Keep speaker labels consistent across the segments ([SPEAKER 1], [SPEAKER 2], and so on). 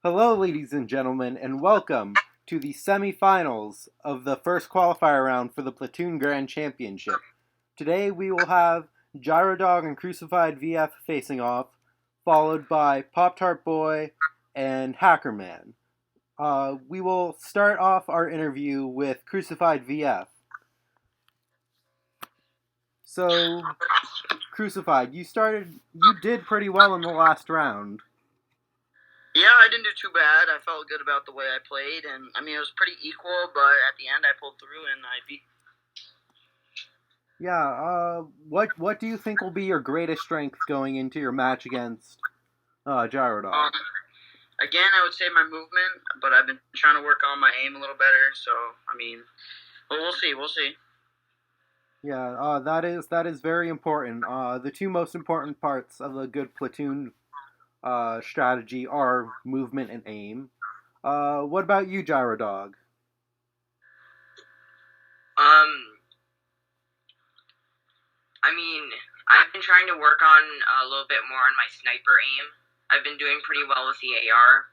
[SPEAKER 1] Hello, ladies and gentlemen, and welcome to the semifinals of the first qualifier round for the Platoon Grand Championship. Today we will have Gyrodog and Crucified VF facing off, followed by Pop Tart Boy and Hackerman. We will start off our interview with Crucified VF. So, Crucified, you did pretty well in the last round.
[SPEAKER 2] Yeah, I didn't do too bad. I felt good about the way I played, and I mean it was pretty equal. But at the end, I pulled through and I beat.
[SPEAKER 1] Yeah. What do you think will be your greatest strength going into your match against Gyrodog?
[SPEAKER 2] Again, I would say my movement, but I've been trying to work on my aim a little better. So I mean, but we'll see. We'll see.
[SPEAKER 1] Yeah. That is very important. The two most important parts of a good platoon strategy are movement and aim. What about you, Gyrodog?
[SPEAKER 3] Um, I mean, I've been trying to work on a little bit more on my sniper aim. I've been doing pretty well with the AR,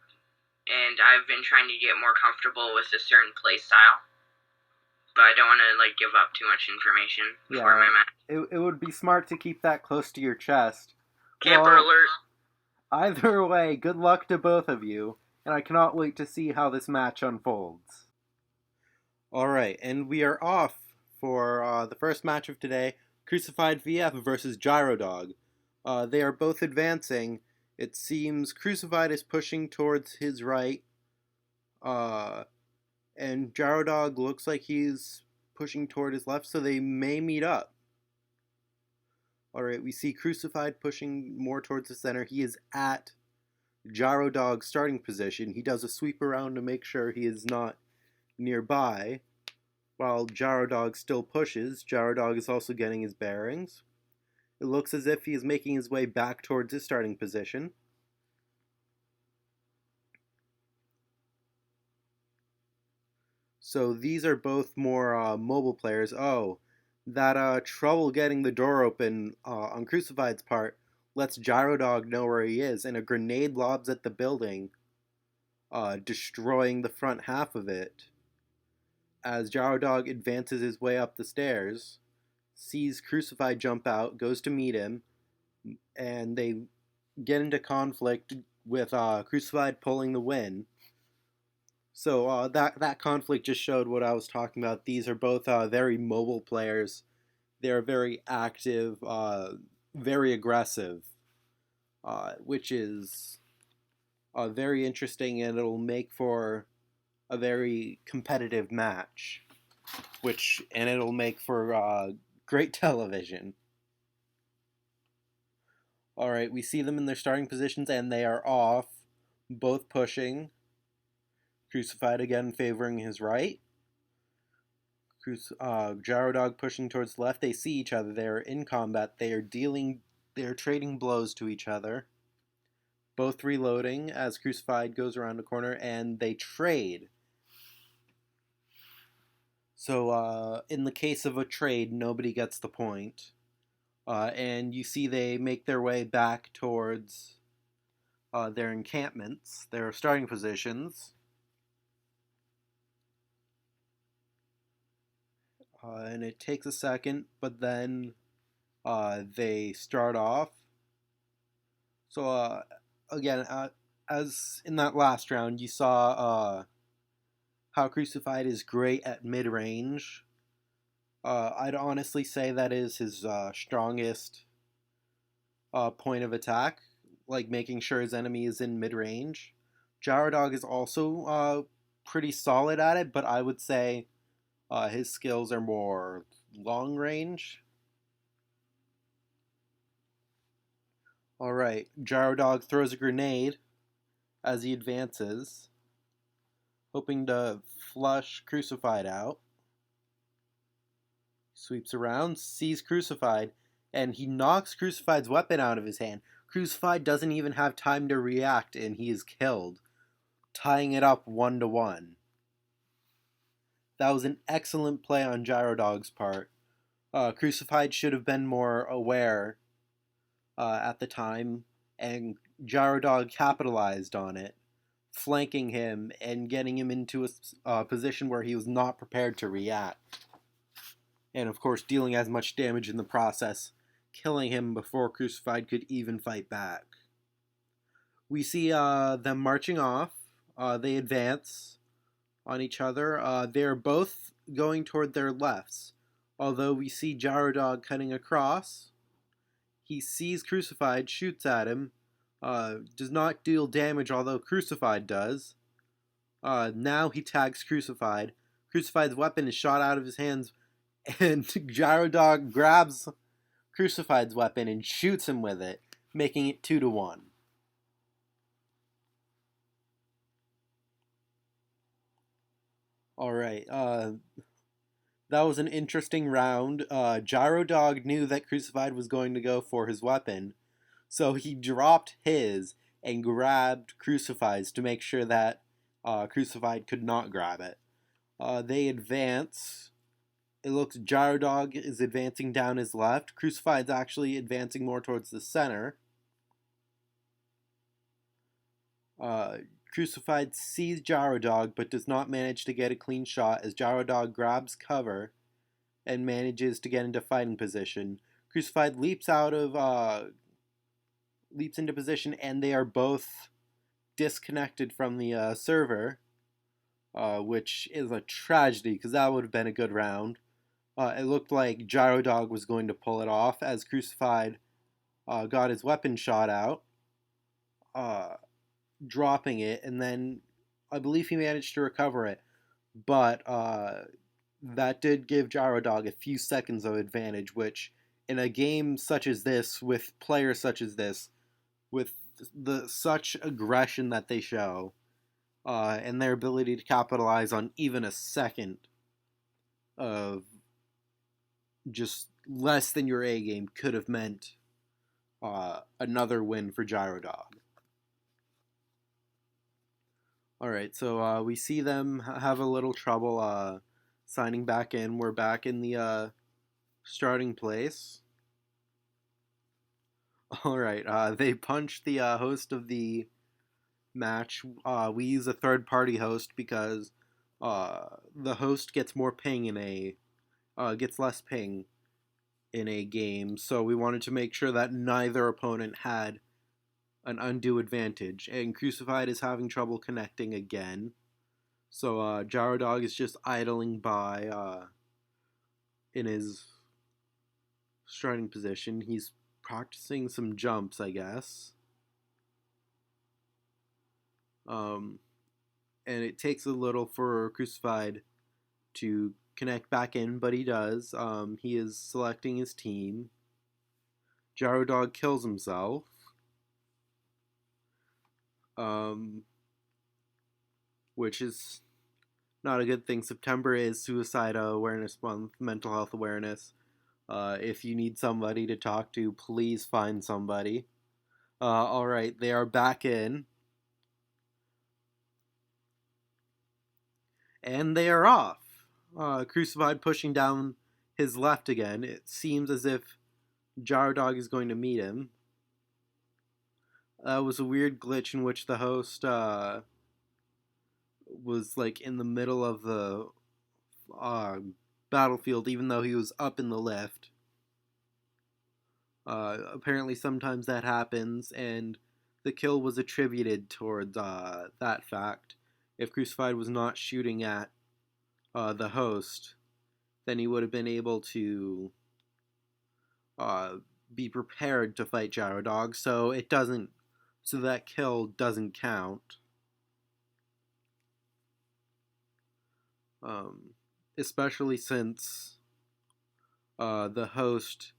[SPEAKER 3] and I've been trying to get more comfortable with a certain play style. But I don't want to give up too much information before my match.
[SPEAKER 1] It would be smart to keep that close to your chest.
[SPEAKER 2] Camper alert.
[SPEAKER 1] Either way, good luck to both of you, and I cannot wait to see how this match unfolds. Alright, and we are off for the first match of today, Crucified VF versus Gyrodog. They are both advancing. It seems Crucified is pushing towards his right, and Gyrodog looks like he's pushing toward his left, so they may meet up. Alright, we see Crucified pushing more towards the center. He is at Gyrodog's starting position. He does a sweep around to make sure he is not nearby. While Gyrodog still pushes, Gyrodog is also getting his bearings. It looks as if he is making his way back towards his starting position. So these are both more mobile players. Oh, that trouble getting the door open on Crucified's part lets Gyrodog know where he is, and a grenade lobs at the building, destroying the front half of it. As Gyrodog advances his way up the stairs, sees Crucified jump out, goes to meet him, and they get into conflict with Crucified pulling the win. So that conflict just showed what I was talking about. These are both very mobile players. They're very active, very aggressive, which is very interesting, and it'll make for a very competitive match, and it'll make for great television. All right, we see them in their starting positions, and they are off, both pushing. Crucified again favoring his right. Gyrodog pushing towards the left. They see each other. They are in combat. They are trading blows to each other. Both reloading as Crucified goes around a corner, and they trade. So in the case of a trade, nobody gets the point. And you see they make their way back towards their encampments, their starting positions. And it takes a second, but then they start off. So again, as in that last round, you saw how Crucified is great at mid-range. I'd honestly say that is his strongest point of attack, like making sure his enemy is in mid-range. Gyrodog is also pretty solid at it, but I would say his skills are more long range. Alright, Gyrodog throws a grenade as he advances, hoping to flush Crucified out. Sweeps around, sees Crucified, and he knocks Crucified's weapon out of his hand. Crucified doesn't even have time to react, and he is killed, tying it up 1-1. That was an excellent play on Gyrodog's part. Crucified should have been more aware at the time, and Gyrodog capitalized on it flanking him and getting him into a position where he was not prepared to react. And of course, dealing as much damage in the process, killing him before Crucified could even fight back. We see them marching off. They advance on each other. They're both going toward their lefts. Although we see Gyrodog cutting across. He sees Crucified, shoots at him. Does not deal damage, although Crucified does. Now he tags Crucified. Crucified's weapon is shot out of his hands, and Gyrodog grabs Crucified's weapon and shoots him with it, making it 2-1. Alright, that was an interesting round. Gyrodog knew that Crucified was going to go for his weapon, so he dropped his and grabbed Crucified's to make sure that Crucified could not grab it. They advance. It looks Gyrodog is advancing down his left. Crucified's actually advancing more towards the center. Crucified sees Gyrodog but does not manage to get a clean shot as Gyrodog grabs cover and manages to get into fighting position. Crucified leaps into position, and they are both disconnected from the server, which is a tragedy because that would have been a good round. It looked like Gyrodog was going to pull it off as Crucified got his weapon shot out, dropping it, and then I believe he managed to recover it. But that did give Gyrodog a few seconds of advantage, which in a game such as this, with players such as this, with such aggression that they show, and their ability to capitalize on even a second of just less than your A game could have meant another win for Gyrodog. Alright, so we see them have a little trouble signing back in. We're back in the starting place. Alright, they punched the host of the match. We use a third-party host because the host gets more ping gets less ping in a game, so we wanted to make sure that neither opponent had an undue advantage, and Crucified is having trouble connecting again. So Gyrodog is just idling by in his starting position. He's practicing some jumps, I guess. And it takes a little for Crucified to connect back in, but he does. He is selecting his team. Gyrodog kills himself. Which is not a good thing. September is Suicide Awareness Month, mental health awareness. If you need somebody to talk to, please find somebody. Alright, they are back in. And they are off. Crucified pushing down his left again. It seems as if Gyrodog is going to meet him. That was a weird glitch in which the host was like in the middle of the battlefield, even though he was up in the lift. Apparently sometimes that happens, and the kill was attributed towards that fact. If Crucified was not shooting at the host, then he would have been able to be prepared to fight Gyrodog, so that kill doesn't count. Especially since the host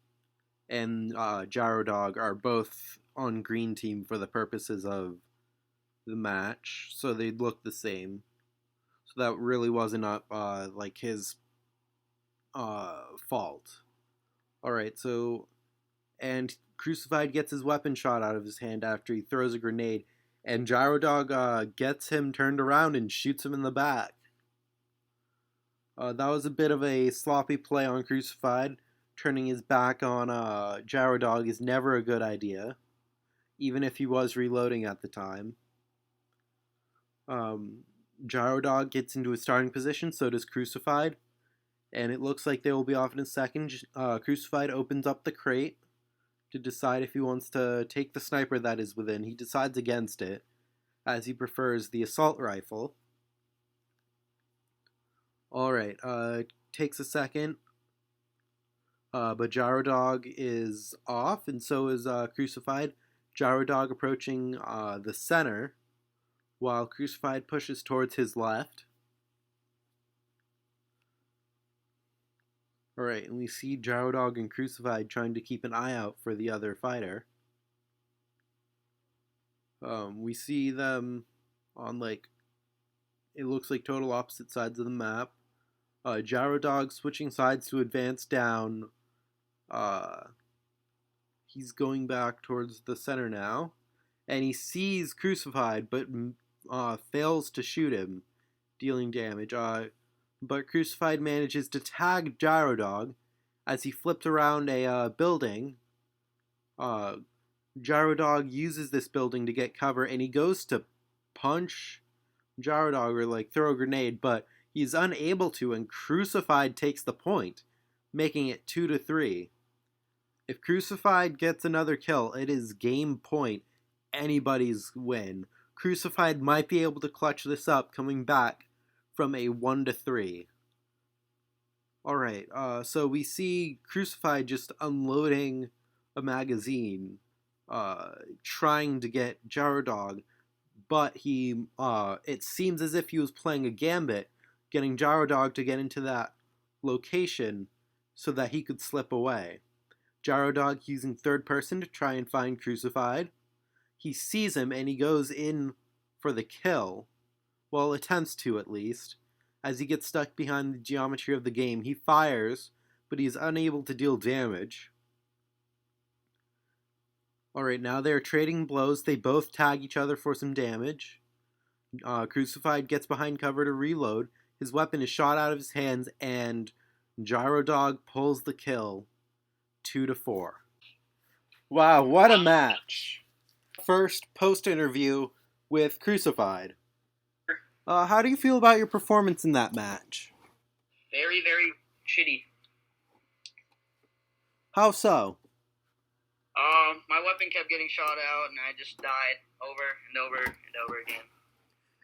[SPEAKER 1] and Gyrodog are both on green team for the purposes of the match, so they'd look the same. So that really wasn't like his fault. Alright, so and Crucified gets his weapon shot out of his hand after he throws a grenade, and Gyrodog gets him turned around and shoots him in the back. That was a bit of a sloppy play on Crucified. Turning his back on Gyrodog is never a good idea, even if he was reloading at the time. Gyro Dog gets into a starting position, so does Crucified, and it looks like they will be off in a second. Crucified opens up the crate to decide if he wants to take the sniper that is within. He decides against it, as he prefers the assault rifle. Alright, takes a second, but Gyro Dog is off, and so is Crucified. Gyro Dog approaching the center, while Crucified pushes towards his left. Alright, and we see Gyro Dog and Crucified trying to keep an eye out for the other fighter. We see them on, like, it looks like total opposite sides of the map. Gyro Dog switching sides to advance down. He's going back towards the center now. And he sees Crucified, but fails to shoot him, dealing damage. But Crucified manages to tag Gyro Dog as he flips around a building. Gyro Dog uses this building to get cover, and he goes to punch Gyro Dog or like throw a grenade, but he's unable to, and Crucified takes the point, making it 2-3. If Crucified gets another kill, it is game point, anybody's win. Crucified might be able to clutch this up, coming back from a 1-3. Alright, so we see Crucified just unloading a magazine, trying to get Gyro Dog, but he, it seems as if he was playing a gambit, getting Gyro Dog to get into that location so that he could slip away. Gyro Dog using third person to try and find Crucified. He sees him and he goes in for the kill. Well, attempts to at least. As he gets stuck behind the geometry of the game, he fires, but he is unable to deal damage. Alright, now they are trading blows. They both tag each other for some damage. Crucified gets behind cover to reload. His weapon is shot out of his hands, and Gyro Dog pulls the kill. 2-4. Wow, what a match. First post-interview with Crucified. How do you feel about your performance in that match?
[SPEAKER 2] Very, very shitty.
[SPEAKER 1] How so?
[SPEAKER 2] My weapon kept getting shot out, and I just died over and over and over again.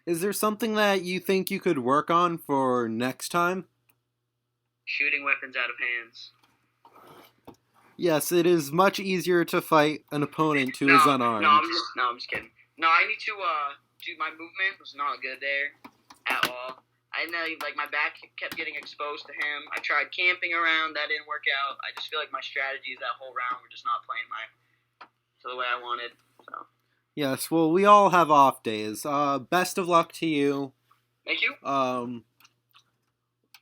[SPEAKER 1] Is there something that you think you could work on for next time?
[SPEAKER 2] Shooting weapons out of hands.
[SPEAKER 1] Yes, it is much easier to fight an opponent who is unarmed.
[SPEAKER 2] I'm just kidding. No, I need to, dude, my movement was not good there at all. I know, like, my back kept getting exposed to him. I tried camping around, that didn't work out. I just feel like my strategies that whole round were just not playing to the way I wanted, so.
[SPEAKER 1] Yes, well, we all have off days. Best of luck to you.
[SPEAKER 2] Thank you.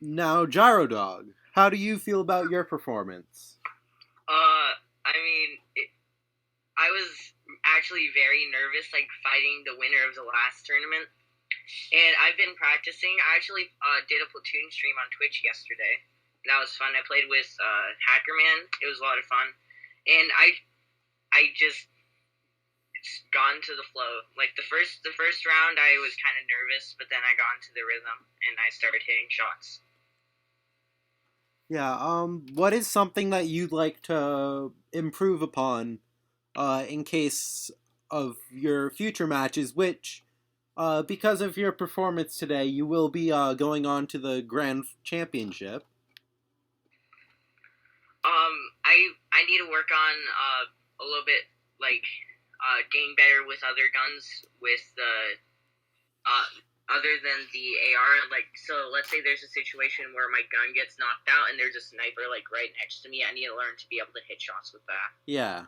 [SPEAKER 1] Now, Gyro Dog, how do you feel about your performance?
[SPEAKER 3] I mean, I was actually very nervous, like, fighting the winner of the last tournament. And I've been practicing. I actually did a platoon stream on Twitch yesterday. That was fun. I played with Hackerman. It was a lot of fun. And I just got into the flow. Like, the first round, I was kind of nervous, but then I got into the rhythm, and I started hitting shots.
[SPEAKER 1] Yeah, what is something that you'd like to improve upon in case of your future matches, which, because of your performance today, you will be going on to the Grand Championship?
[SPEAKER 3] I need to work on a little bit, like, getting better with other guns, with the other than the AR, like, so let's say there's a situation where my gun gets knocked out and there's a sniper, like, right next to me. I need to learn to be able to hit shots with that.
[SPEAKER 1] Yeah.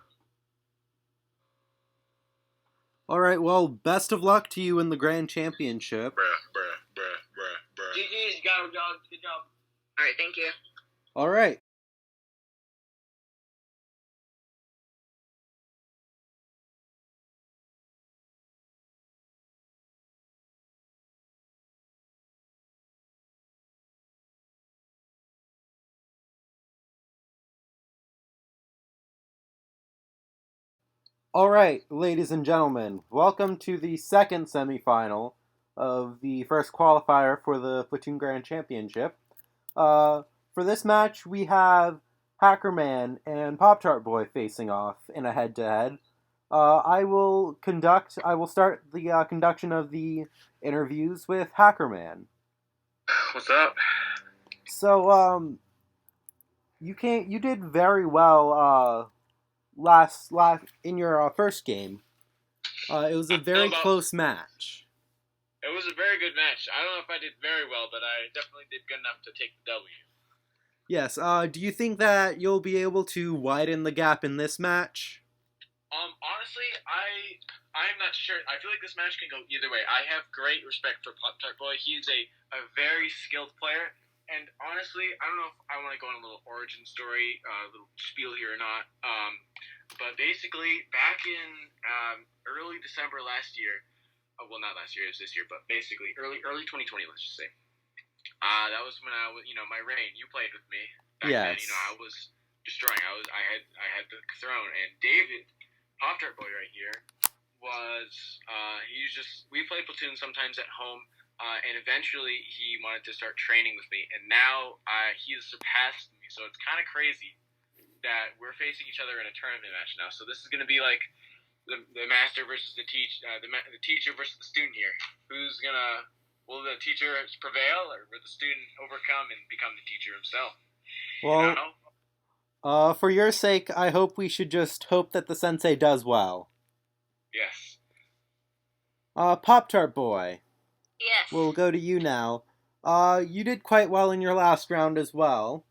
[SPEAKER 1] Alright, well, best of luck to you in the Grand Championship.
[SPEAKER 2] GG's, Gyro Dog. Good job.
[SPEAKER 3] Alright, thank you.
[SPEAKER 1] Alright. Alright, ladies and gentlemen, welcome to the second semifinal of the first qualifier for the Platoon Grand Championship. Uh, for this match, we have Hackerman and Pop Tart Boy facing off in a head-to-head. I will start the conduction of the interviews with Hackerman.
[SPEAKER 4] What's up?
[SPEAKER 1] So, you did very well last in your first game. It was a very close match.
[SPEAKER 4] It was a very good match. I don't know if I did very well, but I definitely did good enough to take the W.
[SPEAKER 1] Yes. Do you think that you'll be able to widen the gap in this match?
[SPEAKER 4] Honestly, I'm not sure. I feel like this match can go either way. I have great respect for Pop Tart Boy. He's a very skilled player. And honestly, I don't know if I want to go on a little origin story, a little spiel here or not. But basically, back in early December last year, well, not last year, it was this year, but basically early 2020, let's just say. That was when I was, my reign. You played with me back then. I was destroying. I had the throne, and David, Pop Tart Boy right here, we played Platoon sometimes at home. And eventually he wanted to start training with me, and now he has surpassed me. So it's kind of crazy that we're facing each other in a tournament match now. So this is going to be like the master versus the teacher versus the student here. Will the teacher prevail, or will the student overcome and become the teacher himself?
[SPEAKER 1] Well, for your sake, I hope we should just hope that the sensei does well.
[SPEAKER 4] Yes.
[SPEAKER 1] Pop Tart Boy.
[SPEAKER 2] Yes.
[SPEAKER 1] We'll go to you now. You did quite well in your last round as well.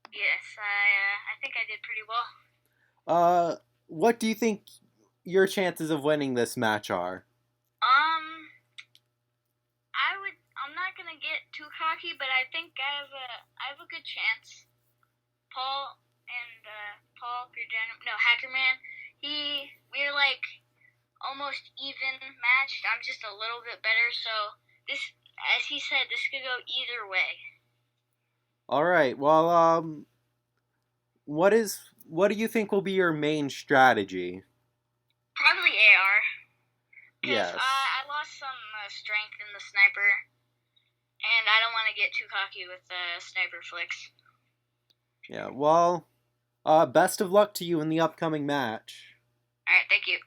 [SPEAKER 2] Yes, I think I did pretty well.
[SPEAKER 1] What do you think your chances of winning this match are?
[SPEAKER 2] I'm not gonna get too cocky, but I think I have a good chance. Hackerman, we're like almost even matched. I'm just a little bit better, so this, as he said, this could go either way.
[SPEAKER 1] All right. Well, what do you think will be your main strategy?
[SPEAKER 2] Probably AR.
[SPEAKER 1] Yes.
[SPEAKER 2] I lost some strength in the sniper, and I don't want to get too cocky with sniper flicks.
[SPEAKER 1] Yeah. Well, best of luck to you in the upcoming match.
[SPEAKER 2] All right. Thank you.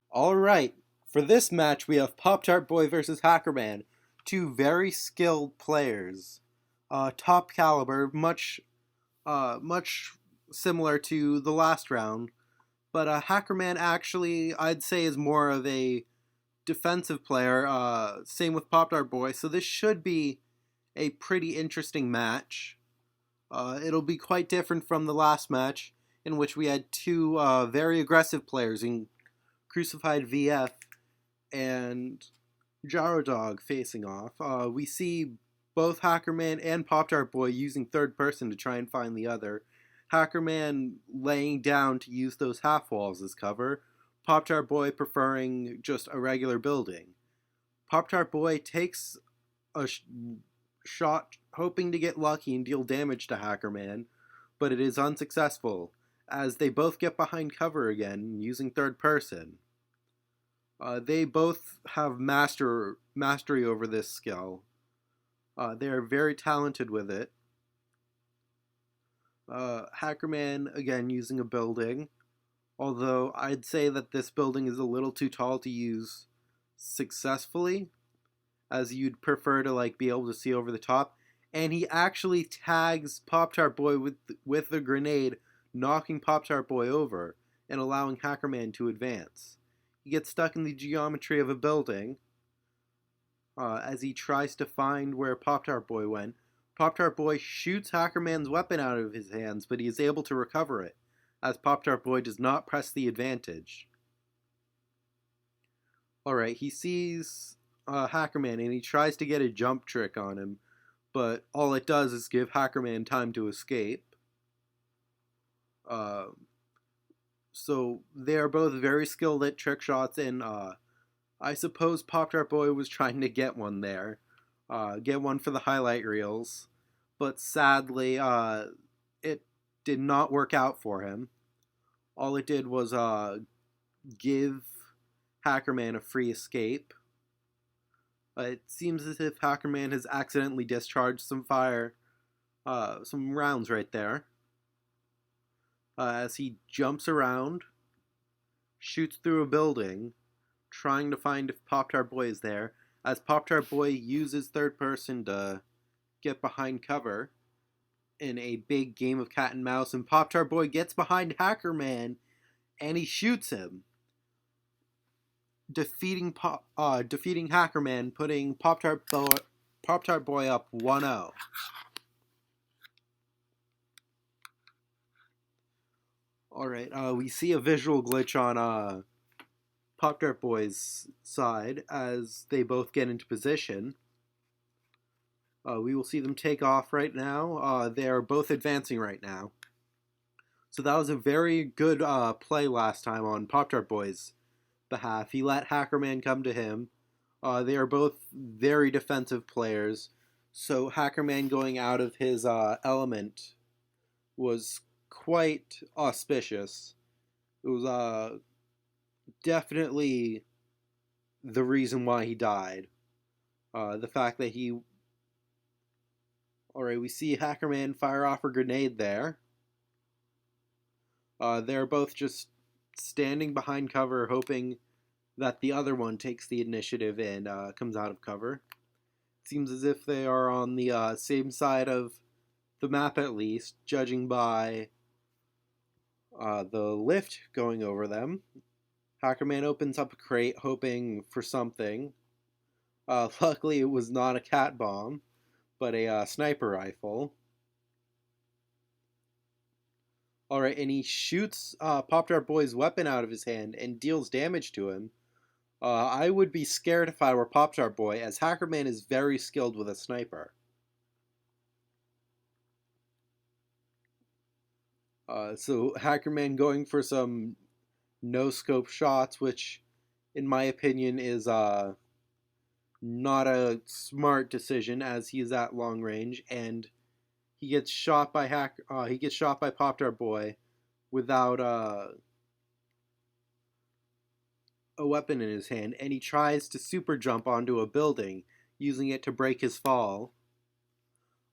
[SPEAKER 1] All right. For this match, we have Pop Tart Boy versus Hackerman. Two very skilled players, top caliber, much similar to the last round. But Hackerman actually, I'd say, is more of a defensive player. Same with Pop Tart Boy. So this should be a pretty interesting match. It'll be quite different from the last match, in which we had two very aggressive players in Crucified VF and Gyro Dog facing off. We see both Hackerman and Pop Tart Boy using third person to try and find the other. Hackerman laying down to use those half walls as cover. Pop Tart Boy preferring just a regular building. Pop Tart Boy takes a shot hoping to get lucky and deal damage to Hackerman, but it is unsuccessful as they both get behind cover again using third person. They both have mastery over this skill. They are very talented with it. Hackerman, again, using a building. Although, I'd say that this building is a little too tall to use successfully, as you'd prefer to, be able to see over the top. And he actually tags Pop Tart Boy with the grenade, knocking Pop Tart Boy over, and allowing Hackerman to advance. He gets stuck in the geometry of a building as he tries to find where Pop Tart Boy went. Pop Tart Boy shoots Hackerman's weapon out of his hands, but he is able to recover it, as Pop Tart Boy does not press the advantage. Alright, he sees Hackerman and he tries to get a jump trick on him, but all it does is give Hackerman time to escape. So they are both very skilled at trick shots, and I suppose Pop Tart Boy was trying to get one there. Get one for the highlight reels. But sadly, it did not work out for him. All it did was give Hackerman a free escape. It seems as if Hackerman has accidentally discharged some rounds right there. As he jumps around, shoots through a building, trying to find if Pop-Tart Boy is there, as Pop-Tart Boy uses third person to get behind cover in a big game of cat and mouse, and Pop-Tart Boy gets behind Hackerman, and he shoots him, defeating Hackerman, putting Pop-Tart Boy up 1-0. Alright, we see a visual glitch on Pop-Tart Boy's side as they both get into position. We will see them take off right now. They are both advancing right now. So that was a very good play last time on Pop-Tart Boy's behalf. He let Hackerman come to him. They are both very defensive players. So Hackerman going out of his element was quite auspicious. It was definitely the reason why he died. The fact that he... Alright, we see Hackerman fire off a grenade there. They're both just standing behind cover, hoping that the other one takes the initiative and comes out of cover. Seems as if they are on the same side of the map at least, judging by the lift going over them. Hackerman opens up a crate, hoping for something. Luckily, it was not a cat bomb, but a sniper rifle. Alright, and he shoots Pop-Tart Boy's weapon out of his hand and deals damage to him. I would be scared if I were Pop-Tart Boy, as Hackerman is very skilled with a sniper. So Hackerman going for some no-scope shots, which, in my opinion, is not a smart decision, as he is at long range, and he gets shot by Pop-Tart Boy without a weapon in his hand, and he tries to super jump onto a building, using it to break his fall.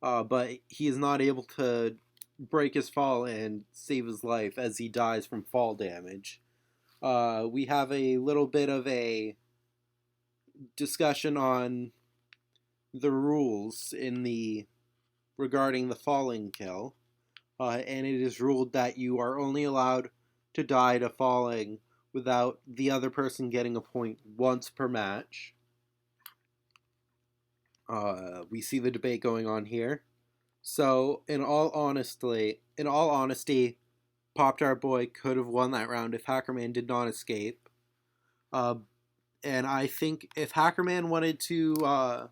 [SPEAKER 1] But he is not able to break his fall and save his life, as he dies from fall damage. We have a little bit of a discussion on the rules regarding the falling kill, and it is ruled that you are only allowed to die to falling without the other person getting a point once per match. We see the debate going on here. So, in all honesty, Pop-Tart Boy could have won that round if Hackerman did not escape. And I think if Hackerman wanted to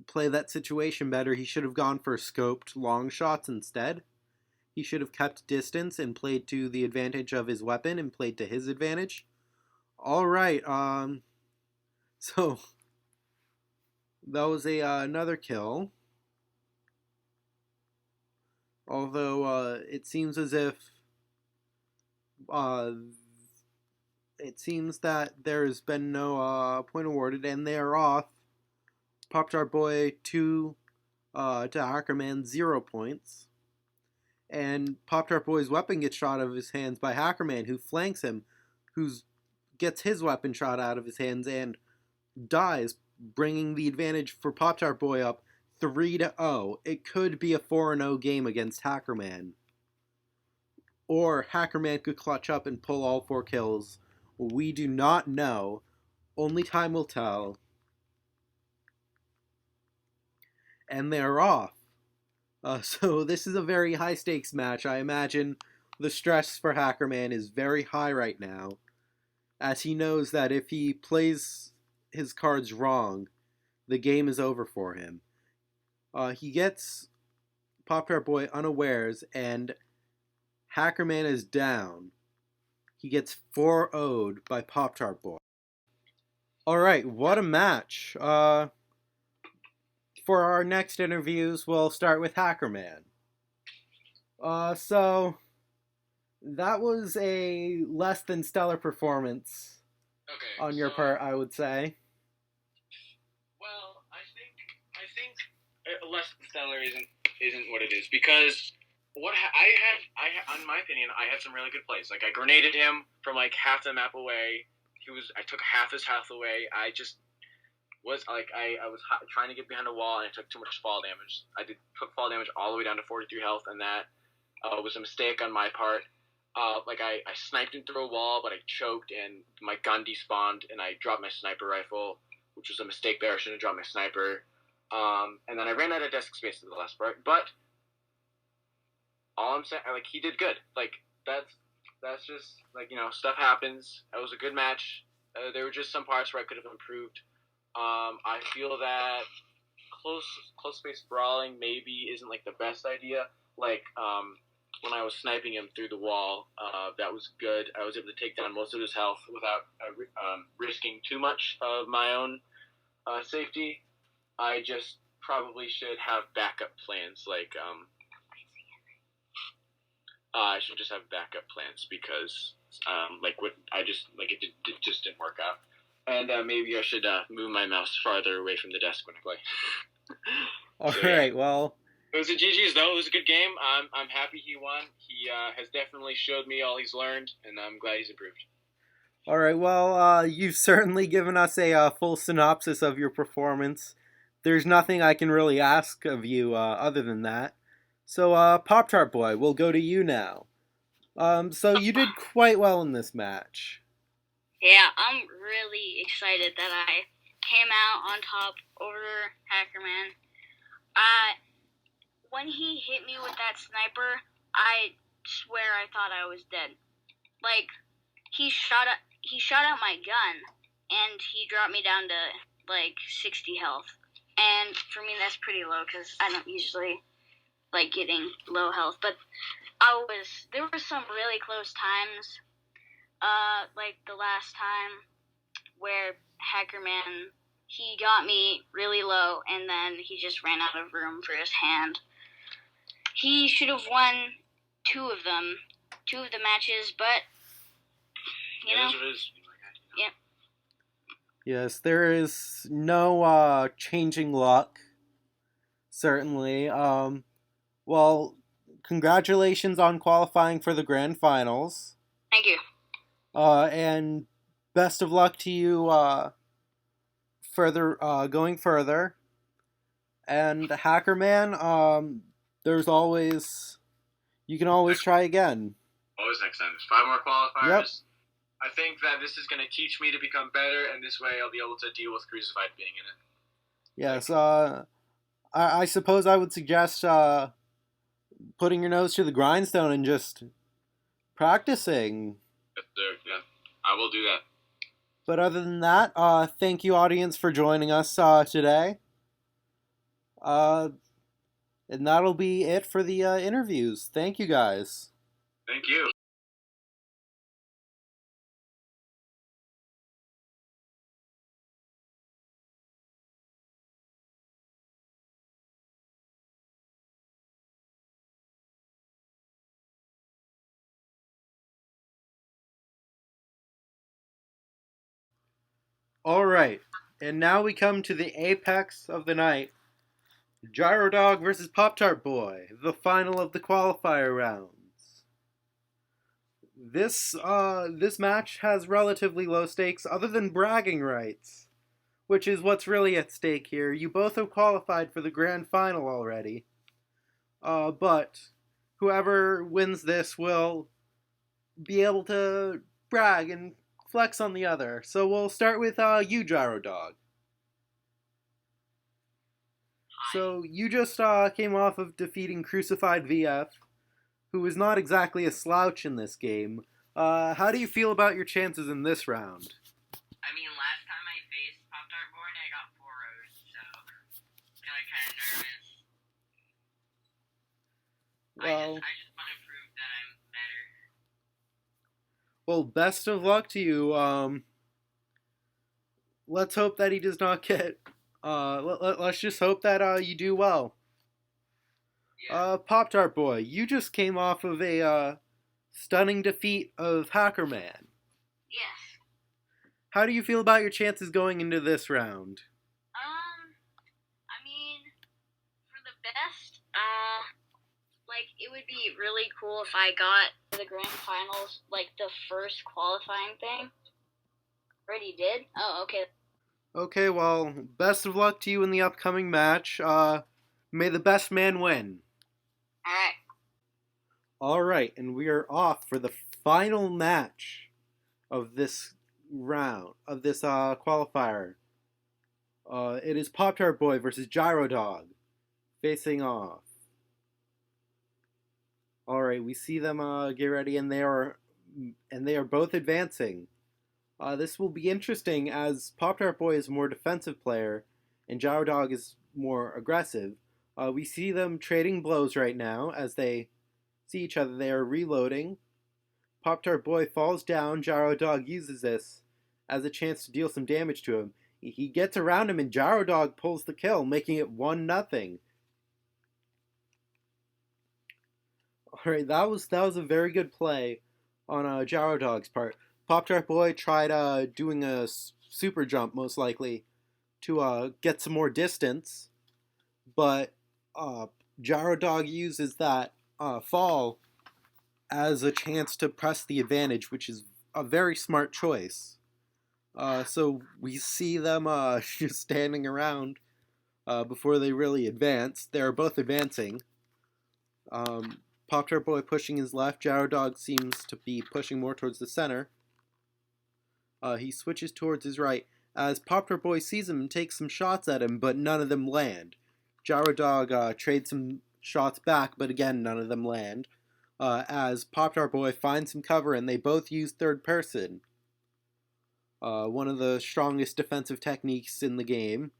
[SPEAKER 1] play that situation better, he should have gone for scoped long shots instead. He should have kept distance and played to the advantage of his weapon and played to his advantage. Alright, so that was another kill. Although it seems as if it seems that there's been no point awarded, and they are off. Pop-Tart Boy 2 to Hackerman 0 points. And Pop-Tart Boy's weapon gets shot out of his hands by Hackerman, who flanks him, who gets his weapon shot out of his hands and dies, bringing the advantage for Pop-Tart Boy up 3-0. It could be a 4-0 game against Hackerman. Or Hackerman could clutch up and pull all 4 kills. We do not know. Only time will tell. And they're off. So this is a very high stakes match. I imagine the stress for Hackerman is very high right now, as he knows that if he plays his cards wrong, the game is over for him. He gets Pop-Tart Boy unawares, and Hackerman is down. He gets 4-0'd by Pop-Tart Boy. Alright, what a match. For our next interviews, we'll start with Hackerman. So that was a less than stellar performance on your part, I would say.
[SPEAKER 4] think less than stellar isn't what it is, because I had, in my opinion, I had some really good plays. Like, I grenaded him from like half the map away. I took half his health away. I just was like, I was trying to get behind a wall, and I took too much fall damage. Took fall damage all the way down to 43 health, and that was a mistake on my part. I sniped him through a wall, but I choked, and my gun despawned, and I dropped my sniper rifle, which was a mistake there. I shouldn't have dropped my sniper. And then I ran out of desk space in the last part. But all I'm saying, like, he did good. Like, that's just, like, stuff happens. It was a good match. There were just some parts where I could have improved. I feel that close space brawling maybe isn't, like, the best idea. Like, when I was sniping him through the wall, that was good. I was able to take down most of his health without risking too much of my own safety. I just probably should have backup plans. Like, I should just have backup plans because, it just didn't work out. And maybe I should move my mouse farther away from the desk when I play.
[SPEAKER 1] Alright, well...
[SPEAKER 4] It was a GG's, though. It was a good game. I'm happy he won. He has definitely showed me all he's learned, and I'm glad he's improved.
[SPEAKER 1] Alright, well, you've certainly given us a full synopsis of your performance. There's nothing I can really ask of you other than that. So, Pop-Tart Boy, we'll go to you now. So you did quite well in this match.
[SPEAKER 5] Yeah, I'm really excited that I came out on top over Hackerman. When he hit me with that sniper, I swear I thought I was dead. Like, he shot out my gun, and he dropped me down to, like, 60 health. And for me, that's pretty low, because I don't usually like getting low health. But there were some really close times, like the last time where Hackerman, he got me really low, and then he just ran out of room for his hand. He should have won two of the matches, but, yeah.
[SPEAKER 1] Yes, there is no changing luck, certainly. Well, congratulations on qualifying for the grand finals.
[SPEAKER 5] Thank you.
[SPEAKER 1] And best of luck to you going further. And Hackerman, you can always try again.
[SPEAKER 4] Always next time. There's 5 more qualifiers.
[SPEAKER 1] Yep.
[SPEAKER 4] I think that this is going to teach me to become better, and this way I'll be able to deal with Crucified being in it.
[SPEAKER 1] Yes, I suppose I would suggest putting your nose to the grindstone and just practicing.
[SPEAKER 4] Yeah, I will do that.
[SPEAKER 1] But other than that, thank you, audience, for joining us today. And that'll be it for the interviews. Thank you, guys.
[SPEAKER 4] Thank you.
[SPEAKER 1] Alright, and now we come to the apex of the night. Gyro Dog versus Pop-Tart Boy, the final of the qualifier rounds. This match has relatively low stakes other than bragging rights, which is what's really at stake here. You both have qualified for the grand final already. But whoever wins this will be able to brag and flex on the other. So we'll start with you, Gyro Dog. So you just came off of defeating Crucified VF, who is not exactly a slouch in this game. How do you feel about your chances in this round?
[SPEAKER 3] I mean, last time I faced Pop-Tart Boy, I got 4 rows, so I'm kind of nervous.
[SPEAKER 1] Well,
[SPEAKER 3] I just want to prove that I'm better.
[SPEAKER 1] Well, best of luck to you. Let's hope that he does not get... let's just hope that you do well.
[SPEAKER 3] Yeah.
[SPEAKER 1] Pop-Tart Boy, you just came off of a stunning defeat of Hackerman.
[SPEAKER 5] Yes.
[SPEAKER 1] How do you feel about your chances going into this round?
[SPEAKER 5] I mean, best, like, it would be really cool if I got to the grand finals, like, the first qualifying thing. Already did? Oh, okay.
[SPEAKER 1] Okay, well, best of luck to you in the upcoming match. May the best man win.
[SPEAKER 5] Alright.
[SPEAKER 1] All right, and we are off for the final match of this round, of this qualifier. It is Pop-Tart Boy versus Gyro Dog facing off. All right, we see them get ready, and they are both advancing. This will be interesting as Pop-Tart Boy is a more defensive player and Gyro Dog is more aggressive. We see them trading blows right now as they see each other. They are reloading. Pop-Tart Boy falls down. Gyro Dog uses this as a chance to deal some damage to him. He gets around him and Gyro Dog pulls the kill, making it 1-0. Alright, that was a very good play on Gyro Dog's part. Pop-Tart Boy tried doing a super jump, most likely, to get some more distance, but Gyro Dog uses that fall as a chance to press the advantage, which is a very smart choice. So we see them just standing around before they really advance. They're both advancing. Pop-Tart Boy pushing his left. Gyro Dog seems to be pushing more towards the center. He switches towards his right as Pop-Tart Boy sees him and takes some shots at him, but none of them land. Gyro Dog trades some shots back, but again, none of them land. As Pop-Tart Boy finds some cover and they both use third person. One of the strongest defensive techniques in the game.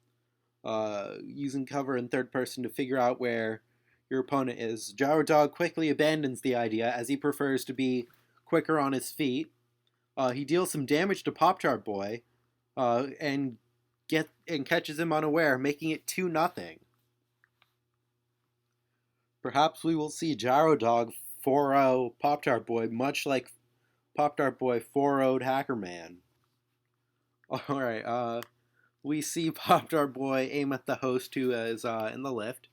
[SPEAKER 1] Using cover in third person to figure out where your opponent is. Gyro Dog quickly abandons the idea as he prefers to be quicker on his feet. He deals some damage to Pop-Tart Boy and catches him unaware, making it 2-0. Perhaps we will see Gyro Dog 4-0 Pop-Tart Boy, much like Pop-Tart Boy 4-0'd Hacker Man. Alright, we see Pop-Tart Boy aim at the host who is in the lift.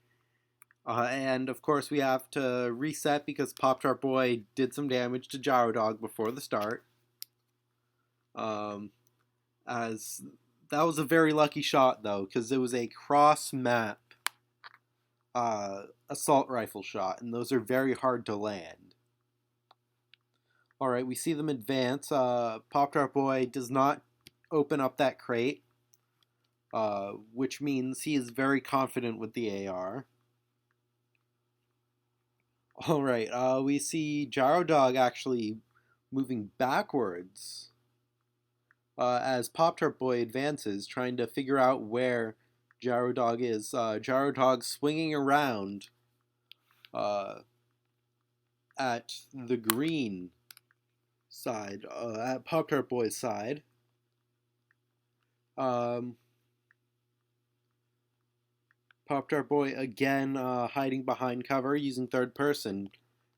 [SPEAKER 1] And of course we have to reset because Pop-Tart Boy did some damage to Gyro Dog before the start. As that was a very lucky shot though, because it was a cross map assault rifle shot, and those are very hard to land. Alright, we see them advance. Pop-Tart Boy does not open up that crate, which means he is very confident with the AR. Alright, we see Gyro Dog actually moving backwards as Pop-Tart Boy advances, trying to figure out where Gyro Dog is. Gyro Dog swinging around at the green side, at Pop-Tart Boy's side. Pop-Tart Boy again hiding behind cover using third person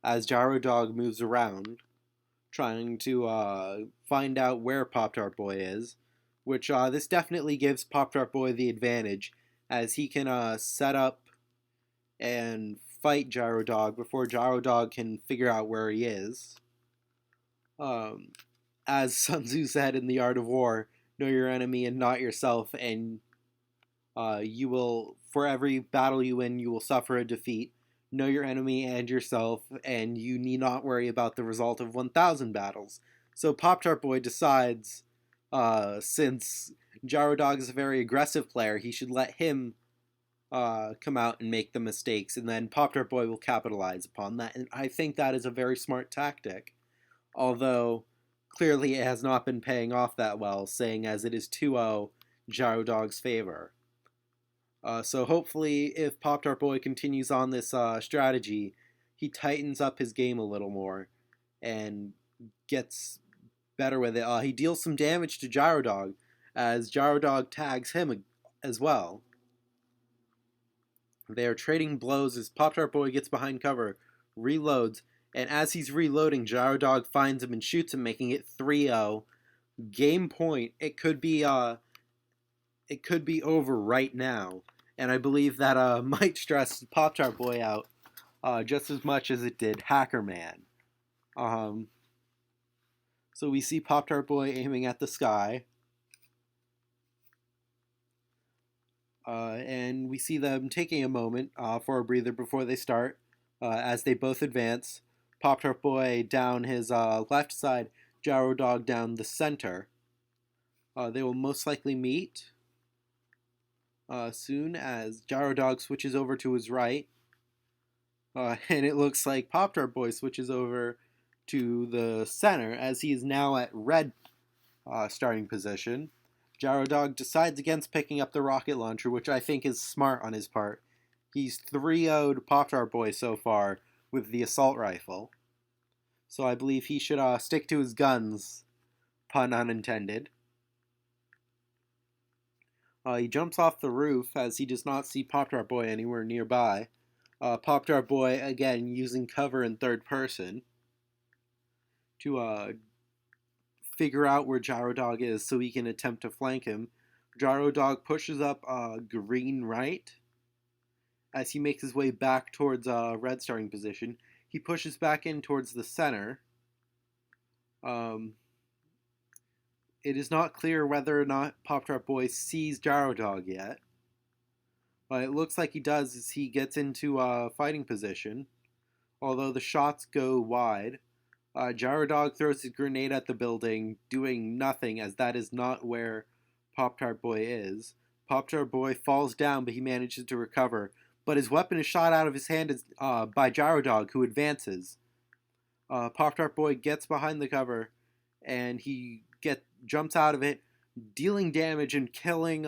[SPEAKER 1] as Gyro Dog moves around, trying to find out where Pop-Tart Boy is, which this definitely gives Pop-Tart Boy the advantage as he can set up and fight Gyro Dog before Gyro Dog can figure out where he is. As Sun Tzu said in The Art of War, know your enemy and not yourself, and you will, for every battle you win, you will suffer a defeat. Know your enemy and yourself, and you need not worry about the result of 1,000 battles. So Pop-Tart Boy decides, since Gyro Dog is a very aggressive player, he should let him come out and make the mistakes, and then Pop-Tart Boy will capitalize upon that. And I think that is a very smart tactic, although clearly it has not been paying off that well, saying as it is 2-0 Gyro Dog's favor. So hopefully, if Pop-Tart Boy continues on this strategy, he tightens up his game a little more and gets better with it. He deals some damage to Gyro Dog as Gyro Dog tags him as well. They are trading blows as Pop-Tart Boy gets behind cover, reloads, and as he's reloading, Gyro Dog finds him and shoots him, making it 3-0. Game point. It could be over right now and I believe that might stress Pop Tart Boy out just as much as it did Hacker Man. Um, so we see Pop Tart Boy aiming at the sky, and we see them taking a moment for a breather before they start. As they both advance, Pop Tart Boy down his left side, Gyro Dog down the center. They will most likely meet soon as Gyro Dog switches over to his right. And it looks like Pop Tart Boy switches over to the center as he is now at red starting position. Gyro Dog decides against picking up the rocket launcher, which I think is smart on his part. He's 3-0'd Pop Tart Boy so far with the assault rifle. So I believe he should stick to his guns, pun unintended. He jumps off the roof as he does not see Pop Tart Boy anywhere nearby. Pop Tart Boy, again, using cover in third person to figure out where Gyro Dog is so he can attempt to flank him. Gyro Dog pushes up green right as he makes his way back towards red starting position. He pushes back in towards the center. It is not clear whether or not Pop Tart Boy sees Gyro Dog yet. It looks like he does as he gets into fighting position. Although the shots go wide, Gyro Dog throws his grenade at the building, doing nothing as that is not where Pop Tart Boy is. Pop Tart Boy falls down, but he manages to recover. But his weapon is shot out of his hand by Gyro Dog, who advances. Pop Tart Boy gets behind the cover, and he jumps out of it, dealing damage and killing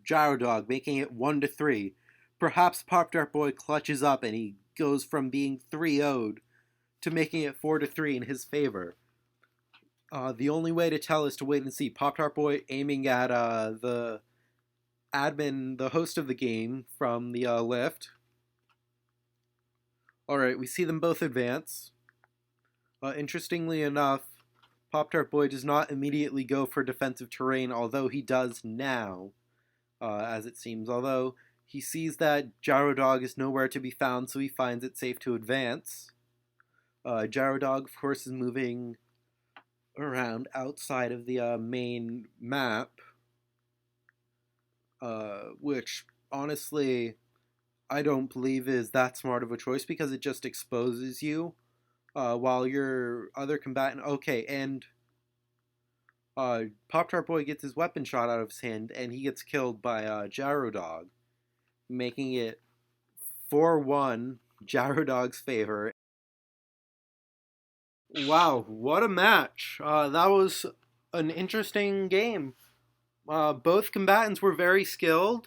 [SPEAKER 1] Gyro Dog, making it 1-3. Perhaps Pop Tart Boy clutches up and he goes from being 3-0'd to making it 4-3 in his favor. The only way to tell is to wait and see. Pop Tart Boy aiming at the admin, the host of the game, from the lift. Alright, we see them both advance. Interestingly enough, Pop Tart Boy does not immediately go for defensive terrain, although he does now, as it seems. Although he sees that Gyro Dog is nowhere to be found, so he finds it safe to advance. Gyro Dog, of course, is moving around outside of the main map, which, honestly, I don't believe is that smart of a choice because it just exposes you. While your other combatant... Okay, and Pop Tart Boy gets his weapon shot out of his hand, and he gets killed by Gyro Dog, making it 4-1 Gyro Dog's favor. Wow, what a match. That was an interesting game. Both combatants were very skilled.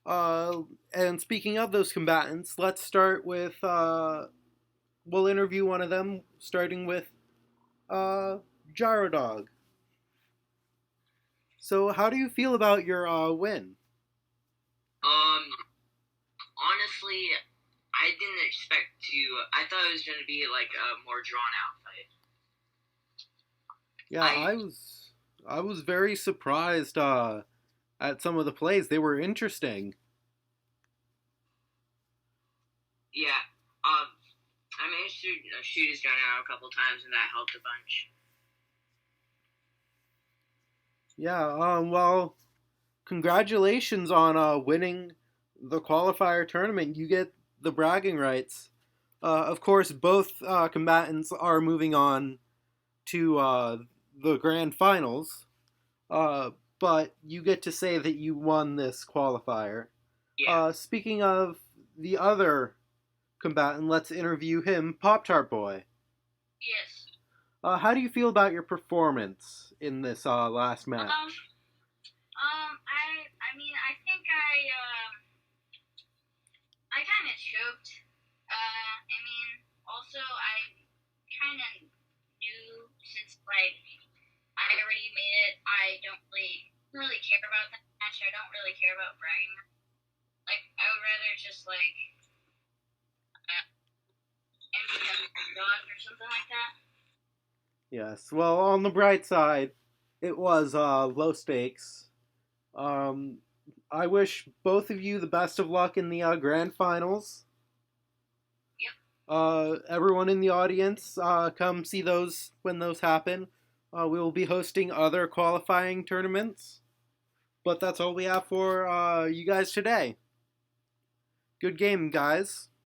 [SPEAKER 1] And speaking of those combatants, let's start with... we'll interview one of them, starting with Gyro Dog. So, how do you feel about your win?
[SPEAKER 3] Honestly, I didn't expect to. I thought it was going to be like a more drawn out fight.
[SPEAKER 1] Yeah, I was very surprised at some of the plays. They were interesting.
[SPEAKER 3] Yeah. I managed to shoot his gun out a couple times, and that helped a bunch.
[SPEAKER 1] Yeah, well, congratulations on winning the qualifier tournament. You get the bragging rights. Of course, both combatants are moving on to the grand finals, but you get to say that you won this qualifier.
[SPEAKER 3] Yeah.
[SPEAKER 1] Speaking of the other combatant, let's interview him, Pop Tart Boy.
[SPEAKER 5] Yes.
[SPEAKER 1] How do you feel about your performance in this last match?
[SPEAKER 5] I mean, I think I kind of choked. I mean, also I kind of knew since like I already made it. I don't really care about that match. I don't really care about bragging. Like I would rather just like end the underdog or something like that.
[SPEAKER 1] Yes. Well, on the bright side, it was low stakes. I wish both of you the best of luck in the grand finals. Everyone in the audience, come see those when those happen. We will be hosting other qualifying tournaments. But that's all we have for you guys today. Good game, guys.